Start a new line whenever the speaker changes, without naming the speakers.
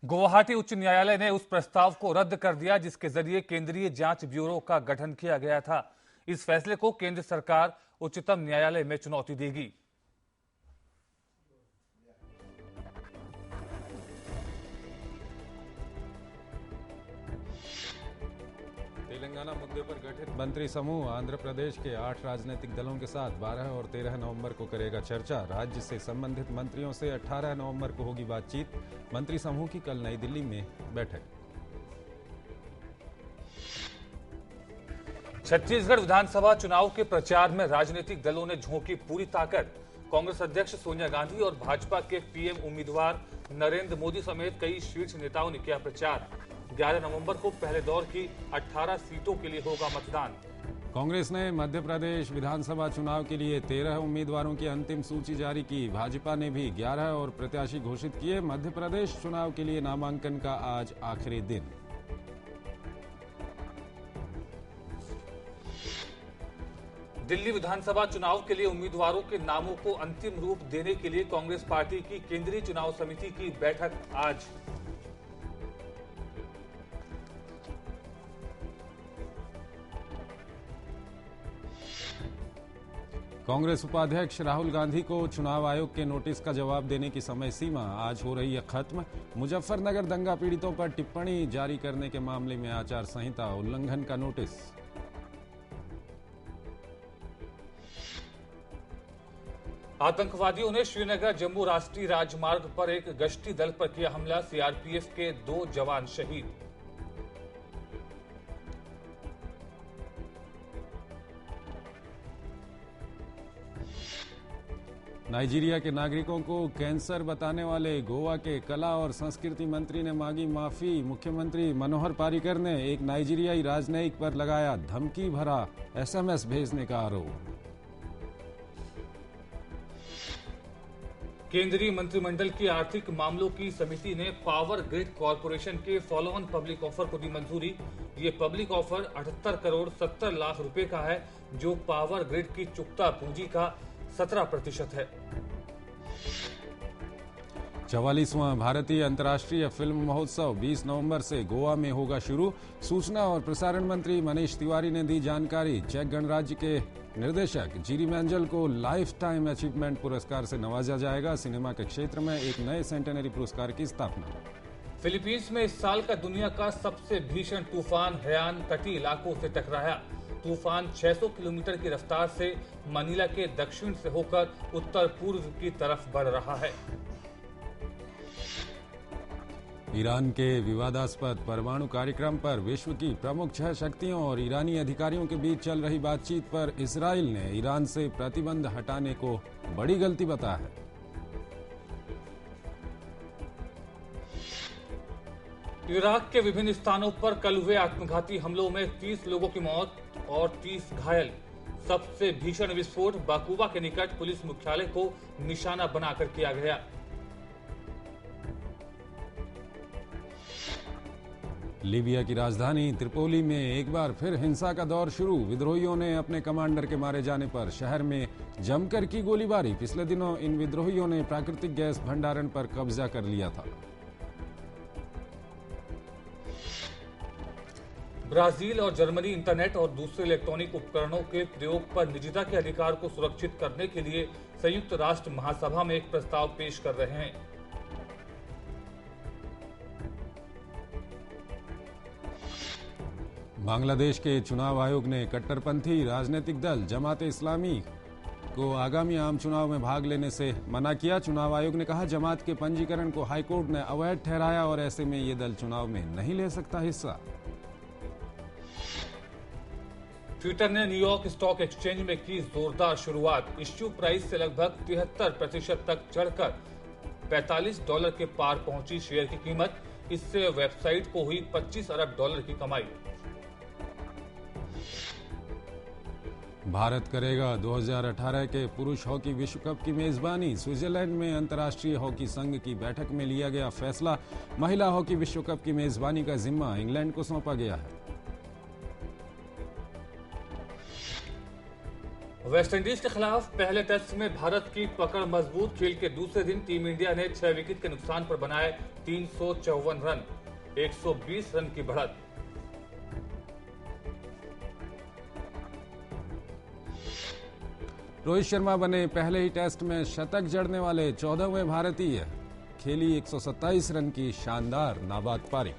गुवाहाटी उच्च न्यायालय ने उस प्रस्ताव को रद्द कर दिया जिसके जरिए केंद्रीय जांच ब्यूरो का गठन किया गया था। इस फैसले को केंद्र सरकार उच्चतम न्यायालय में चुनौती देगी।
तेलंगाना मुद्दे पर गठित मंत्री समूह आंध्र प्रदेश के 8 राजनीतिक दलों के साथ 12 और 13 नवंबर को करेगा चर्चा। राज्य से संबंधित मंत्रियों से 18 नवंबर को होगी बातचीत। मंत्री समूह की कल नई दिल्ली में बैठक।
छत्तीसगढ़ विधानसभा चुनाव के प्रचार में राजनीतिक दलों ने झोंकी पूरी ताकत। कांग्रेस अध्यक्ष सोनिया गांधी और भाजपा के पीएम उम्मीदवार नरेंद्र मोदी समेत कई शीर्ष नेताओं ने किया प्रचार। 11 नवंबर को पहले दौर की 18 सीटों के लिए होगा मतदान।
कांग्रेस ने मध्य प्रदेश विधानसभा चुनाव के लिए 13 उम्मीदवारों की अंतिम सूची जारी की। भाजपा ने भी 11 और प्रत्याशी घोषित किए। मध्य प्रदेश चुनाव के लिए नामांकन का आज आखिरी दिन।
दिल्ली विधानसभा चुनाव के लिए उम्मीदवारों के नामों को अंतिम रूप देने के लिए कांग्रेस पार्टी की केंद्रीय चुनाव समिति की बैठक आज।
कांग्रेस उपाध्यक्ष राहुल गांधी को चुनाव आयोग के नोटिस का जवाब देने की समय सीमा आज हो रही है खत्म। मुजफ्फरनगर दंगा पीड़ितों पर टिप्पणी जारी करने के मामले में आचार संहिता उल्लंघन का नोटिस।
आतंकवादियों ने श्रीनगर जम्मू राष्ट्रीय राजमार्ग पर एक गश्ती दल पर किया हमला। सीआरपीएफ के 2 जवान शहीद।
नाइजीरिया के नागरिकों को कैंसर बताने वाले गोवा के कला और संस्कृति मंत्री ने मांगी माफी। मुख्यमंत्री मनोहर पारिकर ने एक नाइजीरियाई राजनयिक पर लगाया धमकी भरा एसएमएस भेजने का आरोप।
केंद्रीय मंत्रिमंडल की आर्थिक मामलों की समिति ने पावर ग्रिड कॉरपोरेशन के फॉलो ऑन पब्लिक ऑफर को दी मंजूरी। ये पब्लिक ऑफर 78 करोड़ 70 लाख रुपए का है, जो पावर ग्रिड की चुकता पूंजी का 17% है।
44वां भारतीय अंतर्राष्ट्रीय फिल्म महोत्सव 20 नवंबर से गोवा में होगा शुरू। सूचना और प्रसारण मंत्री मनीष तिवारी ने दी जानकारी। चेक गणराज्य के निर्देशक जीरी मैंजल को लाइफ टाइम अचीवमेंट पुरस्कार से नवाजा जाएगा। सिनेमा के क्षेत्र में एक नए सेंटेनरी पुरस्कार की स्थापना।
फिलीपींस में इस साल का दुनिया का सबसे भीषण तूफान हयान तटीय इलाकों से टकराया। तूफान 600 किलोमीटर की रफ्तार से मनीला के दक्षिण से होकर उत्तर पूर्व की तरफ बढ़ रहा है।
ईरान के विवादास्पद परमाणु कार्यक्रम पर विश्व की प्रमुख 6 शक्तियों और ईरानी अधिकारियों के बीच चल रही बातचीत पर इजराइल ने ईरान से प्रतिबंध हटाने को बड़ी गलती बताया है।
इराक के विभिन्न स्थानों पर कल हुए आत्मघाती हमलों में 30 लोगों की मौत और 30 घायल। सबसे भीषण विस्फोट बाकुबा के निकट पुलिस मुख्यालय को निशाना बनाकर किया गया।
लीबिया की राजधानी त्रिपोली में एक बार फिर हिंसा का दौर शुरू। विद्रोहियों ने अपने कमांडर के मारे जाने पर शहर में जमकर की गोलीबारी। पिछले दिनों इन विद्रोहियों ने प्राकृतिक गैस भंडारण पर कब्जा कर लिया था।
ब्राजील और जर्मनी इंटरनेट और दूसरे इलेक्ट्रॉनिक उपकरणों के प्रयोग पर निजता के अधिकार को सुरक्षित करने के लिए संयुक्त राष्ट्र महासभा में एक प्रस्ताव पेश कर रहे हैं।
बांग्लादेश के चुनाव आयोग ने कट्टरपंथी राजनीतिक दल जमात इस्लामी को आगामी आम चुनाव में भाग लेने से मना किया। चुनाव आयोग ने कहा जमात के पंजीकरण को हाईकोर्ट ने अवैध ठहराया और ऐसे में ये दल चुनाव में नहीं ले सकता हिस्सा।
ट्विटर ने न्यूयॉर्क स्टॉक एक्सचेंज में की जोरदार शुरुआत। इश्यू प्राइस से लगभग 73% तक चढ़कर $45 के पार पहुंची शेयर की कीमत। इससे वेबसाइट को हुई $25 अरब की कमाई।
भारत करेगा 2018 के पुरुष हॉकी विश्व कप की मेजबानी। स्विट्जरलैंड में अंतर्राष्ट्रीय हॉकी संघ की बैठक में लिया गया फैसला। महिला हॉकी विश्व कप की मेजबानी का जिम्मा इंग्लैंड को सौंपा गया है।
वेस्टइंडीज के खिलाफ पहले टेस्ट में भारत की पकड़ मजबूत। खेल के दूसरे दिन टीम इंडिया ने 6 विकेट के नुकसान पर बनाए 354 रन, 120 रन की बढ़त।
रोहित शर्मा बने पहले ही टेस्ट में शतक जड़ने वाले 14वें भारतीय। खेली 127 रन की शानदार नाबाद पारी।